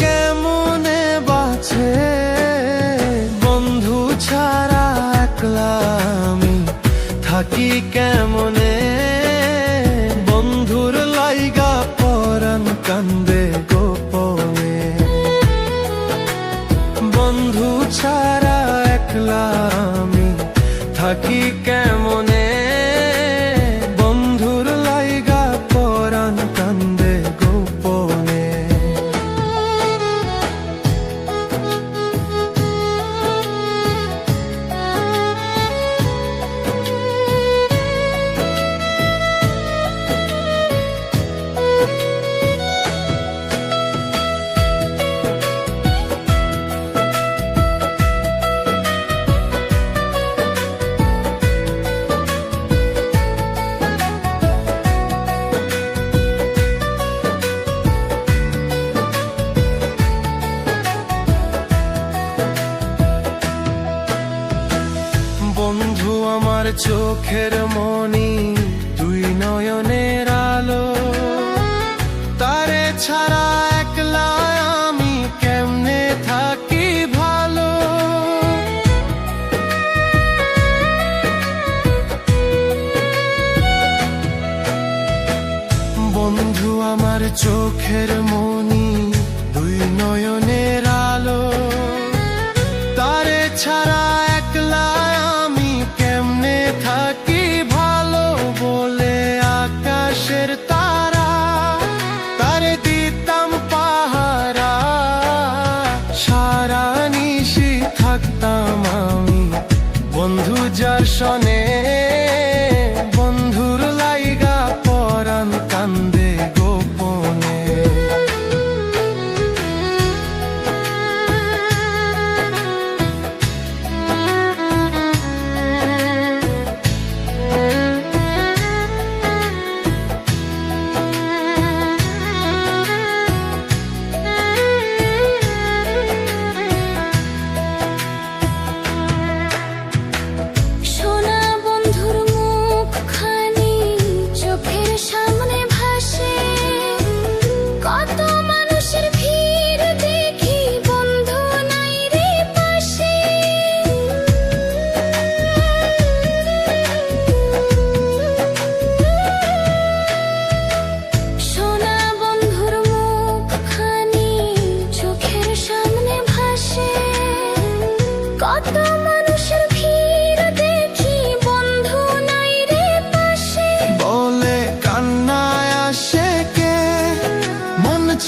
কেমনে বাঁচে, বন্ধু ছাড়া একলা আমি থাকি কেমনে, বন্ধুর লাইগা পরাণ কান্দে গোপনে, বন্ধু ছাড়া একলা আমি থাকি কেমনে, বন্ধুর লাইগা পরাণ কান্দে গোপনে। বন্ধু আমার চোখের মনি, তুই নয়নের আলো, তারে ছাড়া একলা আমি কেমনে থাকি ভালো। বন্ধু আমার চোখের মনি, দুই নয়নের আলো, তারে ছাড়া একলা আমি কেমনে থাকি ভালো। বলে আকাশের তারা, তারে দিতাম পাহারা, সারা নিশি থাকতাম আমি বন্ধু যার সনে, বন্ধুর লাইগা পরাণ কান্দে গোপনে।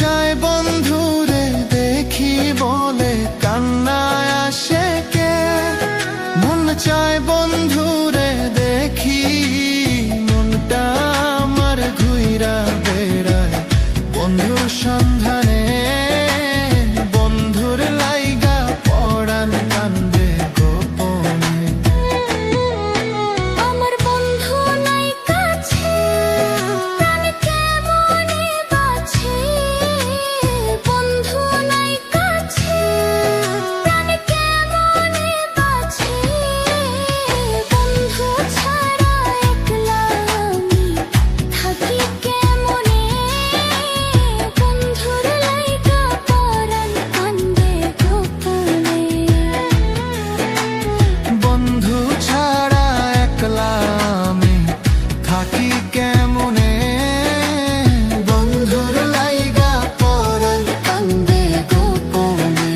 চাই বন্ধুরে দেখি বলে কান্নায় আসে কে, মন চায় বন্ধুরে দেখি, মনটা আমার ঘুইরা বেড়ায় বন্ধুর সন্ধানে, বন্ধুর লাইগা পরাণ কান্দে গোপনে। আমার বন্ধু নাই কাছে, প্রাণ কেমনে বাঁচে, বন্ধু নাই কাছে, প্রাণ কেমনে বাঁচে, বন্ধু ছাড়া একলা আমি থাকি কেমনে, বন্ধুর লাইগা পরাণ কান্দে গোপনে। বন্ধু ছাড়া একলা আমি থাকি কেমনে, বন্ধুর লাইগা পরাণ কান্দে গোপনে।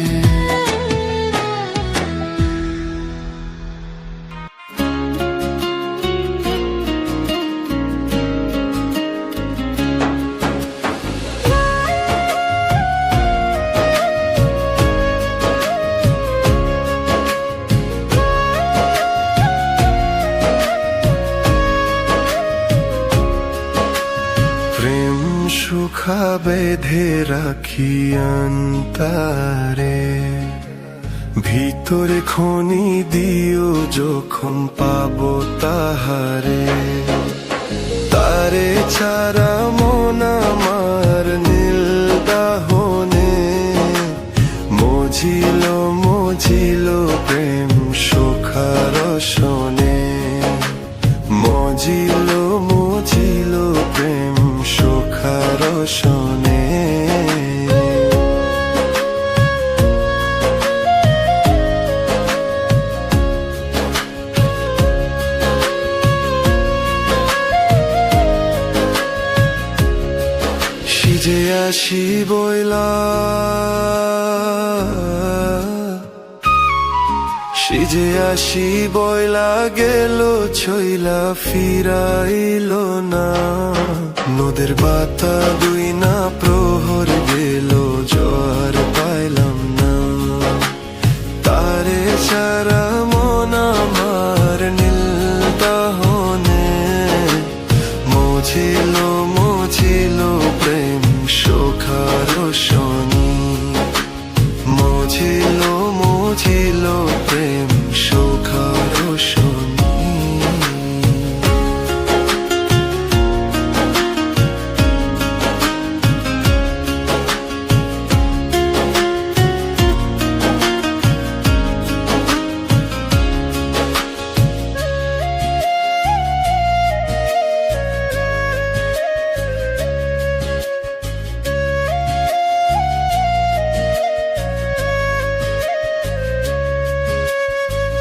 প্রেম সুখা বেঁধে রাখি অন্তরে, ভিতরে খনি দিও যখন পাবো তাহারে, তারে ছাড়া মন আমার নীল দাহনে, মজিল মজিল প্রেম সুখার শোনে, মজিল মজিল প্রেম সুখার শোনে। বইলা সিজে আসি বইলা গেল ছইলা ফিরাইল না নদের বাতা দুই না প্রহর গেল জ্বর পাইলাম না তারে সারা মন আমার নীল দাহনে মুছিল মুছিল প্রেম সুখার শনি মুছিল মুছিল প্রেম সুখার শনি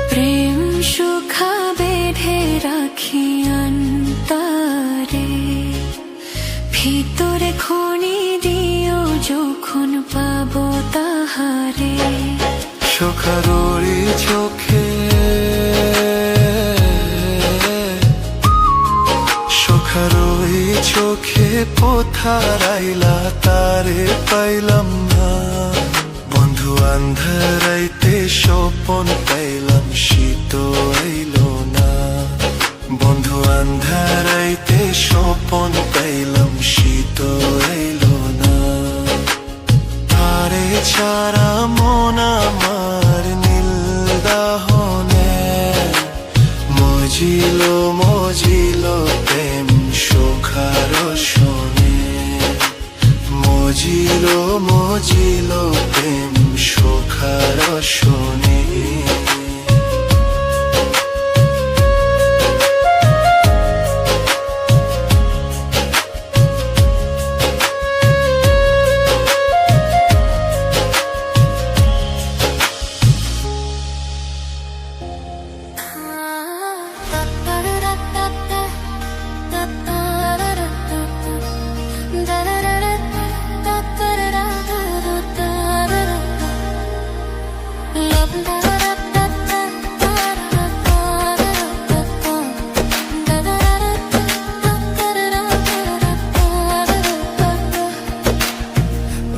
প্রেম সুখা বেঁধে রাখি অন্তরে ভিতরে খনি দিও যখন পাবো তাহারে সুখারোরি চোখে সুখারোরি চোখে পোথারাইলা তারে পাইলাম না বন্ধু আন্ধারাইতে স্বপন পাইলাম শীত আইল না বন্ধু আন্ধারাইতে স্বপন পাইলাম শীত আইল না তারে ছাড়া মন আমার নীল দাহনে মজিল মজিল প্রেম সুখার শোনে মজিল মজিল প্রেম সুখার শোনে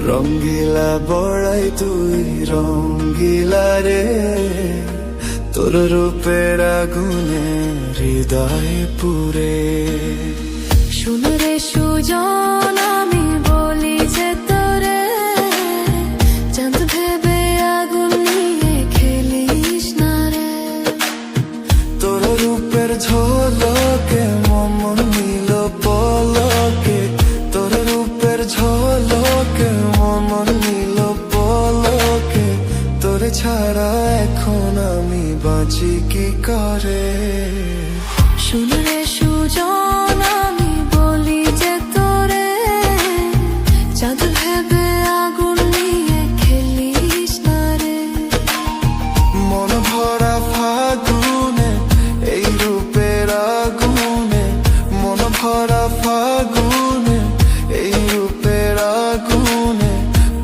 রঙ্গিলা বড়াই তুই রঙ্গিলা রে তোর রূপের আগুনে হৃদয় পুরে শুনো রে সুজন আমি বলি যে তোরে চাঁদ ভেবে আগুন নিয়ে খেলিস না রে তোর রূপের ঝলকে মন নিল পলকে তোর রূপের ঝলকে মন নিল পলকে তোরে ছাড়া এখন আমি বাঁচি কি করে শুনো রে সুজন আমি বলি যে তোরে চাঁদ ভেবে আগুন নিয়ে খেলিস না রে মন ভরা ফাগুনে এই রূপের আগুনে মন ভরা ফাগুনে এই রূপের আগুনে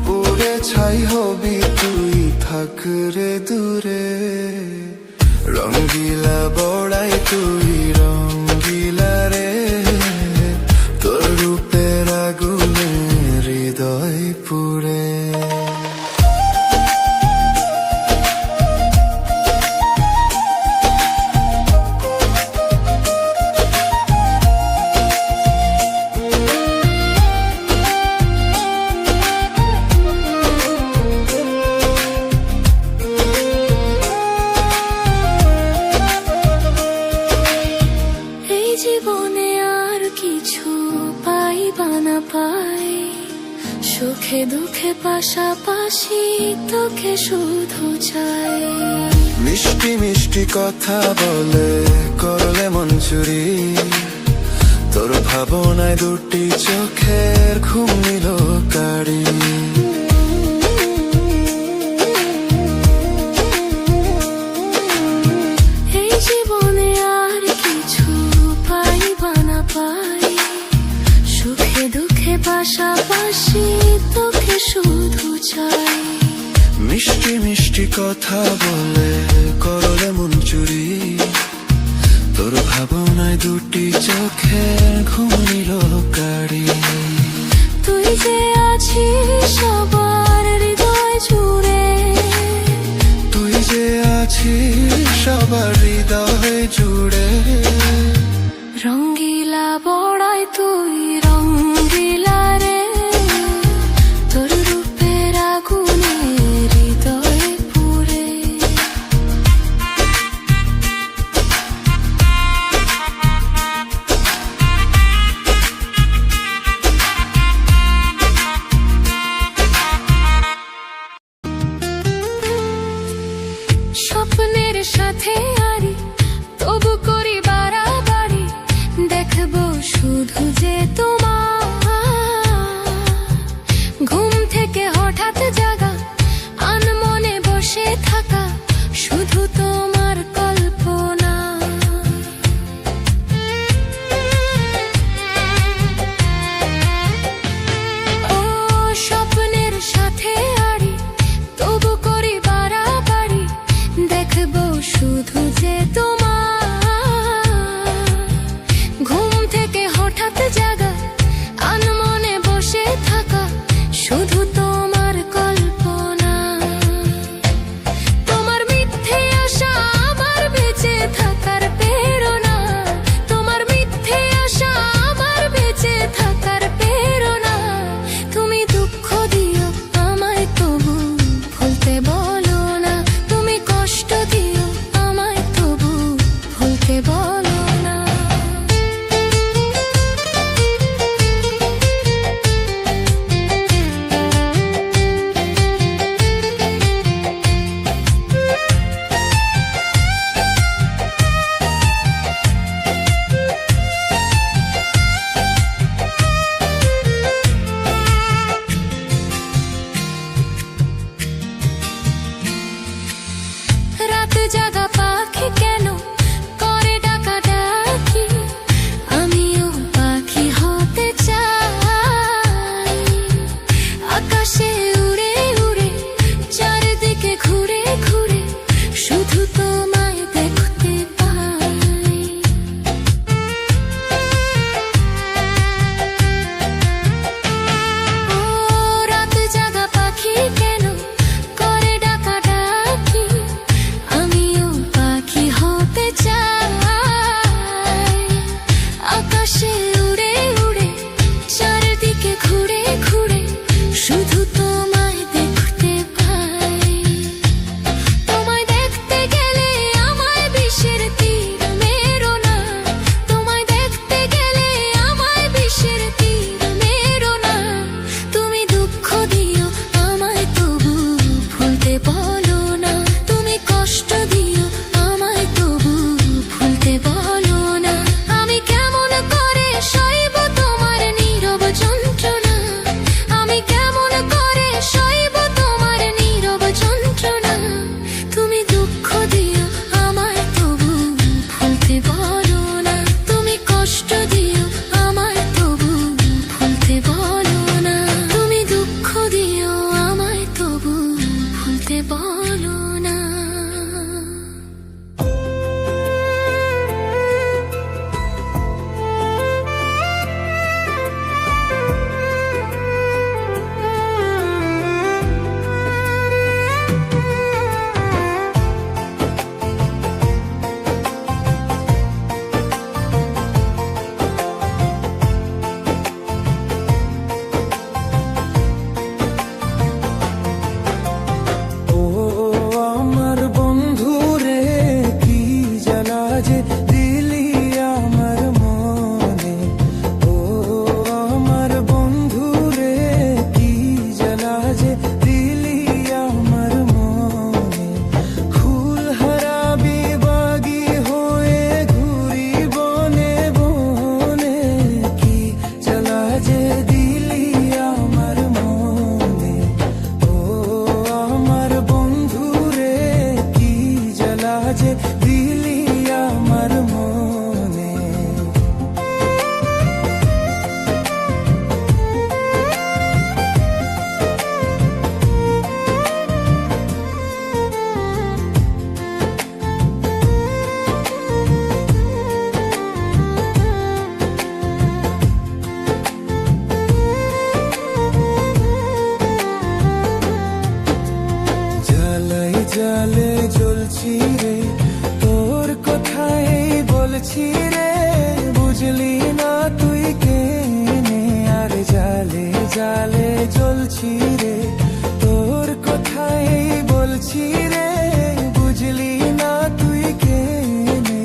পুড়ে ছাই হবি তুই থাক রে দূরে রঙ্গিলা বড়াই তুই রঙ্গিলা রে তোর রূপের আগুনে হৃদয় পুড়ে এই জীবনে আর কিছু পাই বা না পাই সুখে দুঃখে পাশাপাশি তোকে শুধু চাই মিষ্টি মিষ্টি কথা বলে করলে মন চুরি তোর ভাবনায় দুটি চোখের ঘুম নিল কারি এই জীবনে আর কিছু পাই বা না পাই সুখে দুঃখে পাশাপাশি তোকে মিষ্টি মিষ্টি কথা বলে করলে মন চুরি, তোর ভাবনায় দুটি চোখের ঘুম নিল কারি। তুই যে আছিস সবার হৃদয় জুড়ে, তুই যে আছিস সবার হৃদয় জুড়ে। রঙ্গিলা বড়াই তুই রঙ্গিলা রে, তোর রূপের আগুনে হৃদয়ে পুরে। স্বপ্নের সাথে আরি তবু করি বাড়াবাড়ি, দেখবো শুধু যে তোমার। ঘুম থেকে হঠাৎ জাগা, আনমনে বসে থাকা, শুধু তোমার কল্পনা। ও স্বপ্নের সাথে আড়ি তবু করি বাড়াবাড়ি, দেখবো শুধু যে তোমার। ঘুম থেকে হঠাৎ জাগা, আনমনে বসে থাকা, শুধু তোমার কল্পনা। তোমার মিথ্যে আশা আমার বেঁচে থাকার প্রেরণা, তোমার মিথ্যে আশা আমার বেঁচে থাকার প্রেরণা। তুমি দুঃখ দিও আমায় তবু ভুলতে বলো না, তুমি কষ্ট দিও আমায় তবু ভুলতে বলো না। রাত জাগা পাখি কেন করে ডাকাডাকি, আমিও পাখি হতে চাই। আকাশে উড়ে উড়ে চারিদিকে ঘুরে ঘুরে, শুধু তোমায় দেখতে পাই। ও রাত জাগা পাখি কেন করে ডাকাডাকি, আমিও পাখি হতে চাই। আকাশে উড়ে উড়ে চারিদিকে ঘুরে ঘুরে, শুধু তোমায় দেখতে পাই। তোমায় দেখতে গেলে আমায় বিষের তীর মেরো না, তোমায় দেখতে গেলে আমায় বিষের তীর মেরো না। তুমি দুঃখ দিও আমায় তবু ভুলতে বলো না, তুমি কষ্ট দিও আমায় তবু ভুলতে বলো না। আমি কেমন করে সইব তোমার নীরব যন্ত্রণা, আমি কেমন করে সইব তোমার নীরব যন্ত্রণা। তুমি দুঃখ দিও আমায় তবু ভুলতে বলো না, তুমি কষ্ট দিও আমায় তবু ভুলতে বলো না। তুমি দুঃখ দিও আমায় তবু ভুলতে বলো না। জালে জ্বলছি রে, তোর কথাই বলছি রে, বুঝলি না তুই কেনে। আর জালে জালে জ্বলছি রে, তোর কথাই বলছি রে, বুঝলি না তুই কেনে।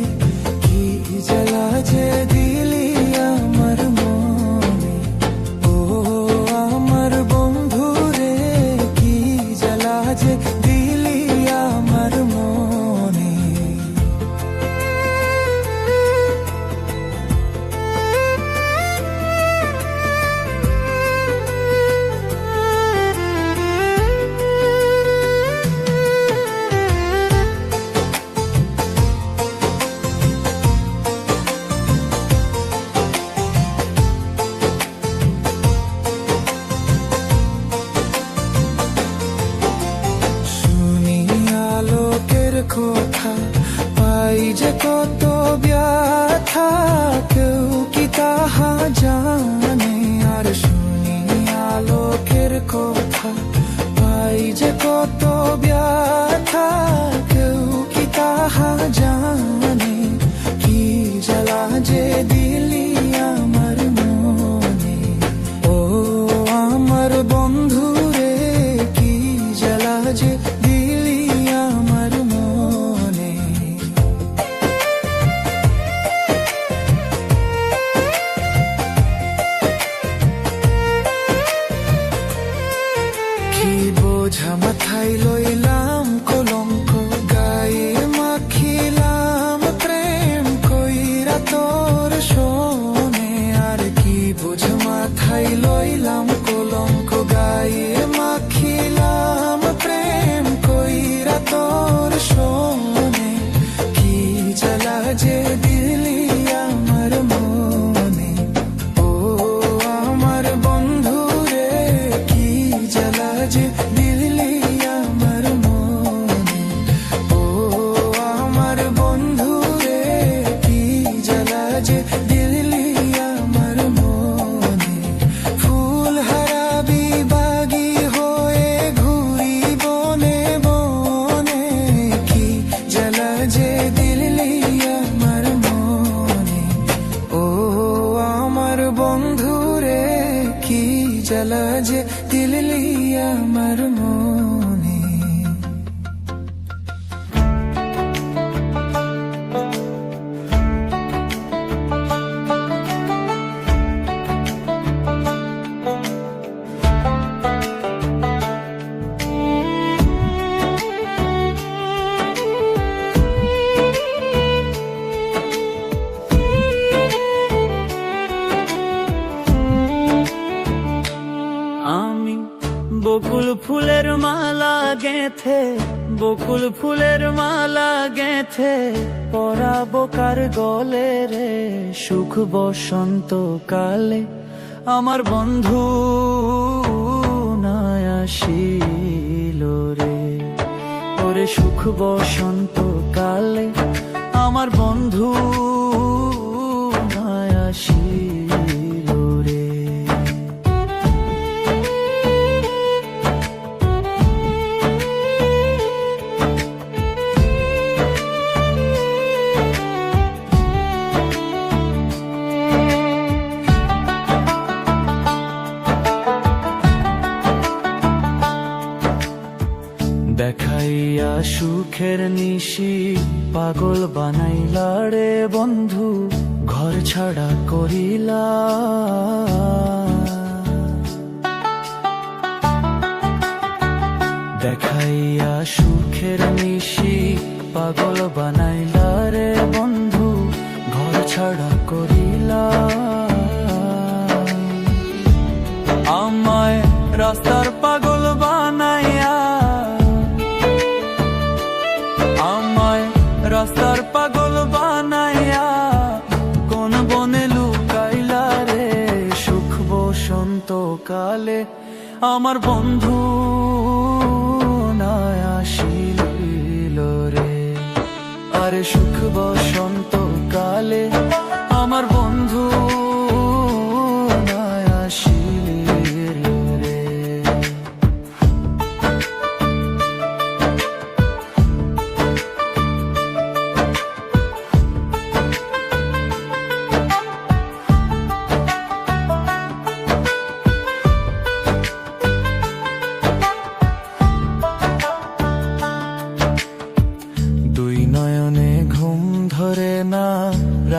কি জ্বালা যে দিলি আমার মনে, ও আমার বন্ধু রে, কি জ্বালা যে দিলি আমার মনে। শুনি আলোকের কথা, পাই যে কত ব্যথা, কেউ কি তাহা জানে। আর শুনি আলোকের কথা, পাই যে কত ব্যথা, কেউ কি তাহা জানে। কি জ্বালা যে দিলি আমার মনে, ও আমার বন্ধু রে, কি জ্বালা যে দিলি আমার মনে। কি বোঝা মাথায় লইলাম কলঙ্ক, গায়ে মাখিলাম প্রেম কইরা তোর শোনে। আর কি বোঝা মাথায় লইলাম কলঙ্ক, গায়ে মাখিলাম প্রেম কইরা তোর শোনে। কি জ্বালা যে দিলি আমার মনে, ও আমার বন্ধু রে, কি জ্বালা যে দিলি আমার মনে। ও আমার বন্ধু রে, কি জ্বালা যে দিলি আমার মনে। ফুল হারাবি বাগি হয়ে ঘুরি বনে বনে, কি জ্বালা যে দিলি আমার মনে। ও আমার বন্ধু রে, কি জ্বালা যে দিলি আমার মনে। আমি বকুল ফুলের মালা গেথে, বকুল ফুলের মালা গেথে, পরাবো কার গলে রে, সুখ বসন্ত কালে আমার বন্ধু নাই আসিল রে। ওরে সুখ বসন্ত কালে আমার বন্ধু নাই আসিল রে। দেখাইয়া সুখের নিশি পাগল বানাইলা রে বন্ধু, ঘর ছাড়া করিলা। দেখাইয়া সুখের নিশি পাগল বানাইলা রে বন্ধু, ঘর ছাড়া করিলা। আমায় রাস্তার পাগল বানাইয়া, আমায় রাস্তার পাগল বানাইয়া, কোন বনে লুকাইলা রে, সুখ বসন্ত কালে আমার বন্ধু নাই আসিল রে। আরে সুখ বসন্ত কালে আমার বন্ধু নাই আসিল রে।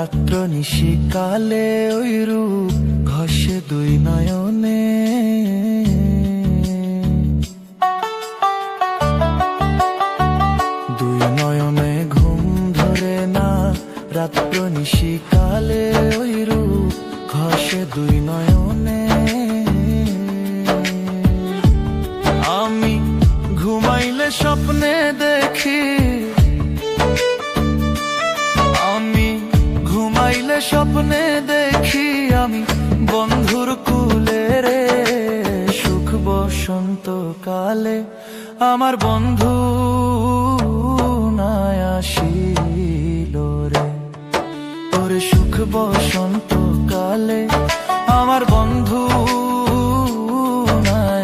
রাত্র নিশিকালে ওই রূপ ঘষে দুই নয়নে। দুই নয়নে ঘুম ধরে না, রাত্র নিশিকালে ওই রূপ ঘষে দুই নয়নে। আমি ঘুমাইলে স্বপ্নে দেখি, আমি ঘুমাইলে স্বপ্নে দেখি আমি বন্ধুর কুলে রে। সুখ বসন্ত কালে আমার বন্ধু নাই আসিল রে। ওরে সুখ বসন্ত কালে আমার বন্ধু নাই।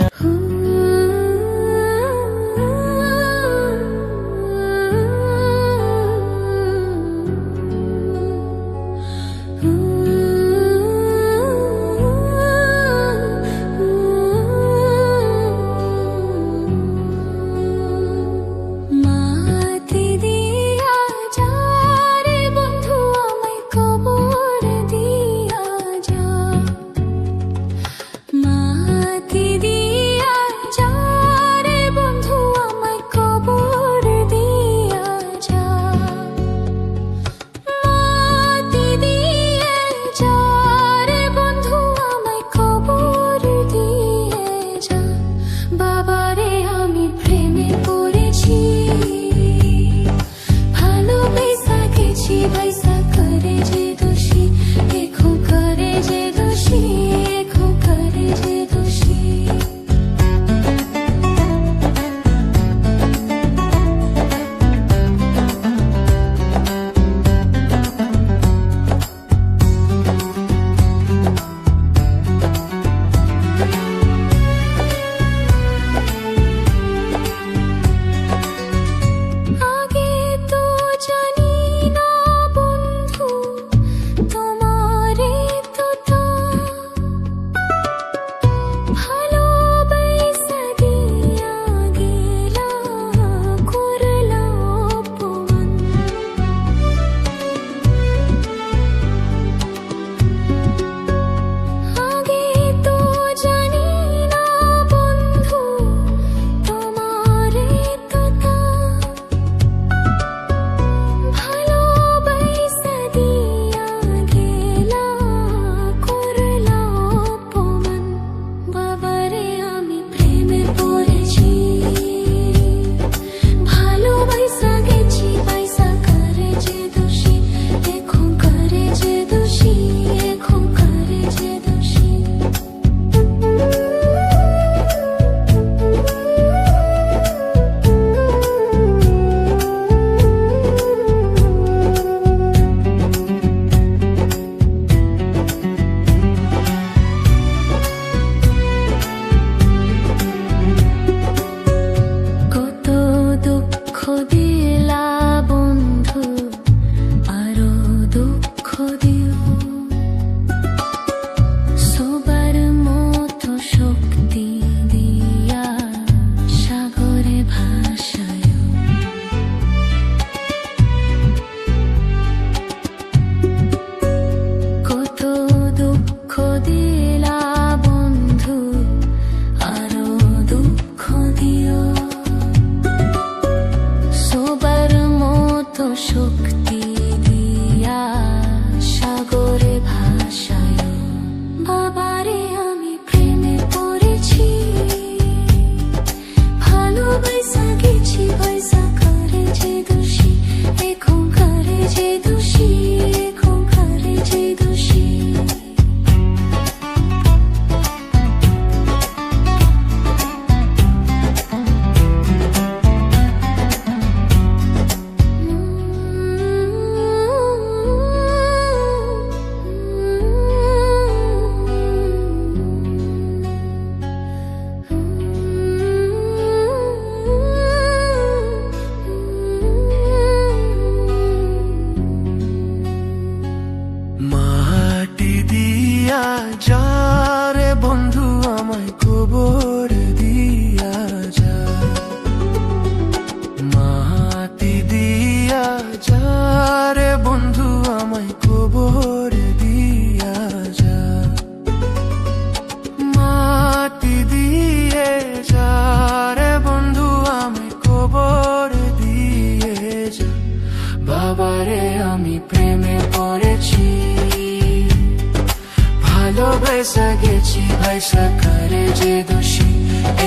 ভাইসা গেছি ভাইসা করে যে দোষী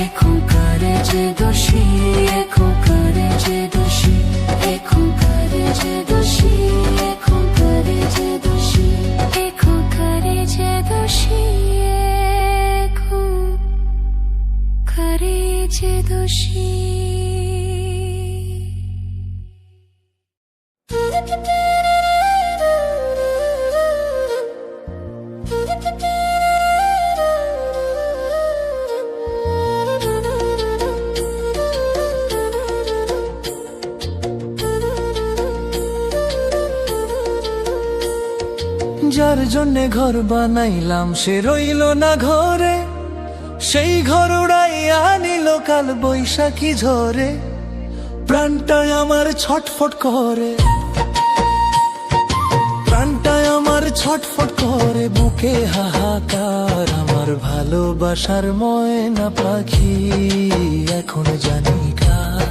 এখন করে যে দোষী এখন করে যে দোষী এখন করে যে দোষী এখন করে যে দোষী এখন করে যে দোষী এখন করে যে দোষী যার জন্যে ঘর বানাইলাম সে রইল না ঘরে, সেই ঘর উড়াইয়া নিল কাল বৈশাখী ঝরে। প্রাণটায় আমার ছটফট করে, প্রাণটায় আমার ছটফট করে, বুকে হাহাকার আমার ভালোবাসার ময়না পাখি এখন জানি কার।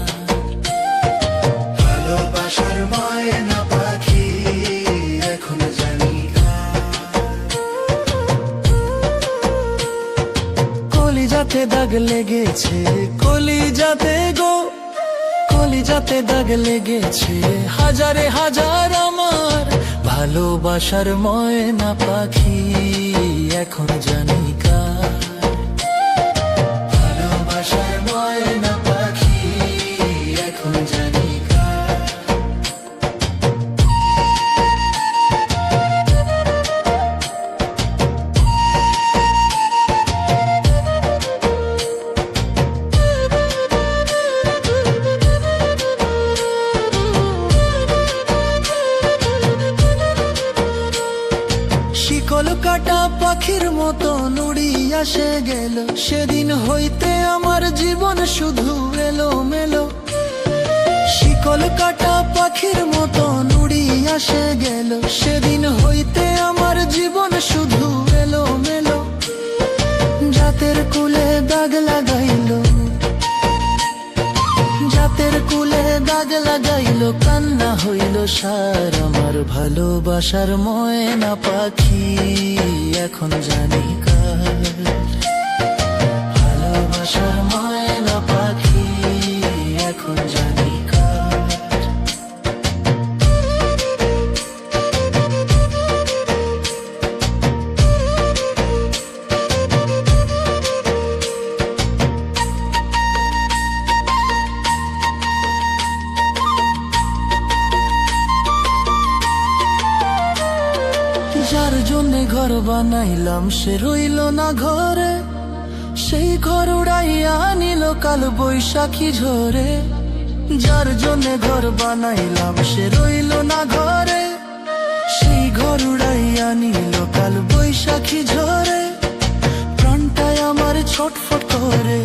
ভালোবাসার ময়না পাখি এখন জানি কার। কলিজাতে দাগ লেগেছে, কলিজাতে গো, কলিজাতে দাগ লেগেছে হাজারে হাজার আমার ভালোবাসার ময়না পাখি এখন জানি কার। ভালোবাসার ময়না পাখি এখন জানি কার। শিকল কাটা পাখির মতো উড়িয়া সে গেল, সেদিন হইতে আমার জীবন শুধু এলো মেলো। শিকল কাটা পাখির মতো উড়িয়া সে গেল, সেদিন হইতে আমার জীবন শুধু এলো মেলো। জাতের কুলে দাগ লাগাইলো, জাতের কুলে দাগ লাগাইলো, কান্না হইল সার আমার ভালোবাসার ময়না পাখি এখন জানি কার। ভালোবাসার ময়না পাখি এখন জানি কার। যার জন্যে ঘর বানাইলাম সে রইল না ঘরে, সেই ঘর উড়াইয়া নিল কাল বৈশাখী ঝরে। যার জন্যে ঘর বানাইলাম সে রইল না ঘরে, সেই ঘর উড়াইয়া নিল কাল বৈশাখী ঝরে। প্রাণটায় আমার ছটফট করে,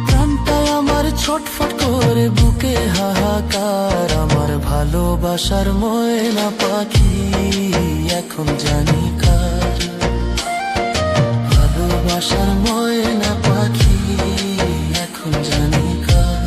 প্রাণটায় আমার ছটফট করে, বুকে হাহাকার আমার ভালোবাসার ময়না পাখি এখন জানি কার। ভালোবাসার ময়না পাখি এখন জানি কার।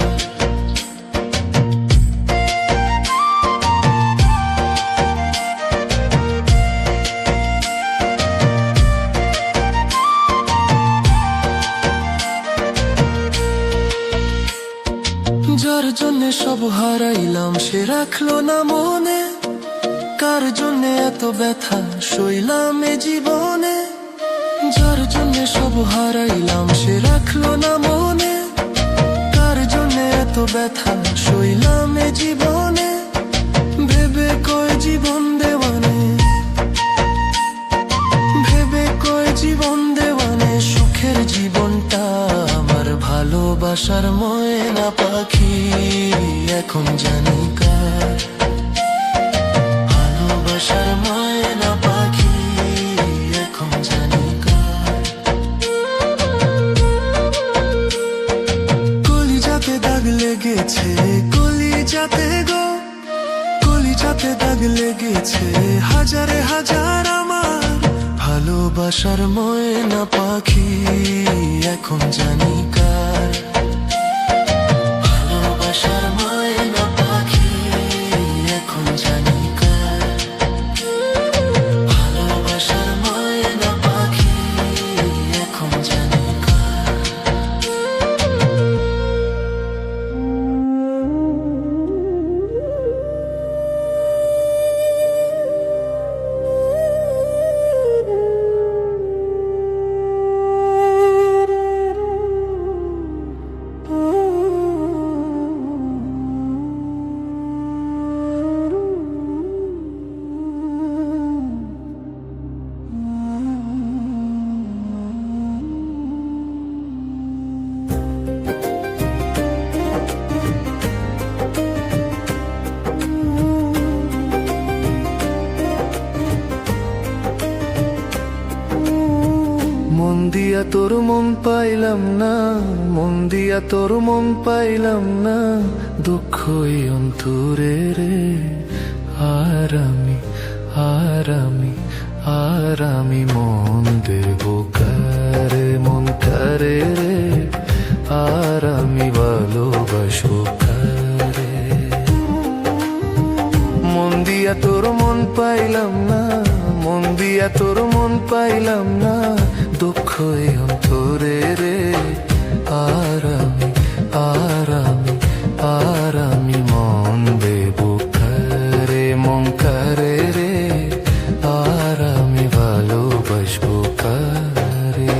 যার জন্যে সব হারাইলাম সে রাখলো না মনে, কার জন্যে এত ব্যথা সইলাম এ জীবনে। যার জন্যে সব হারাইলাম সে রাখলো না মনে, কার জন্যে এত ব্যথা সইলাম এ জীবনে। ভেবে কয় জীবন দেওয়ানে, ভেবে কয় জীবন দেওয়ানে, সুখের জীবনটা আমার ভালোবাসার ময়না পাখি এখন জানি কার। ভালোবাসার ময়না পাখি এখন জানি কার। কলিজাতে দাগ লেগেছে, কলিজাতে গো, কলিজাতে দাগ লেগেছে হাজারে হাজার আমার ভালোবাসার ময়না পাখি এখন জানি কার। ভালোবাসার ময়না পাখি এখন জানি কার। ভালোবাসার মন পাইলাম না, মন দিয়া তোর মন পাইলাম না, দুঃখই অন্তরে রে। আর আমি মন দেব কারে, মন কারে রে, আর আমি ভালোবাসবো কারে। মন দিয়া তোর মন পাইলাম না, মন দিয়া তোর মন পাইলাম না, দুঃখই অন্তরে রে। আর আমি মন দেব কারে, মন কারে রে, আর আমি ভালোবাসবো কারে।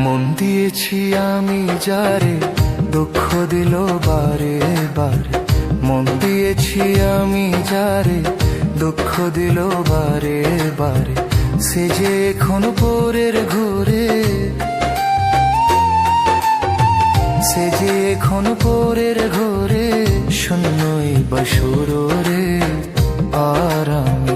মন দিয়েছি আমি যারে, দুঃখ দিল বারে বারে। মন দিয়েছি আমি যারে, দুঃখ দিল বারে বারে। সে যে এখন পরের ঘুরে, সে যে এখন পরের ঘরে, শূন্যই বাসুর রে। আর আমি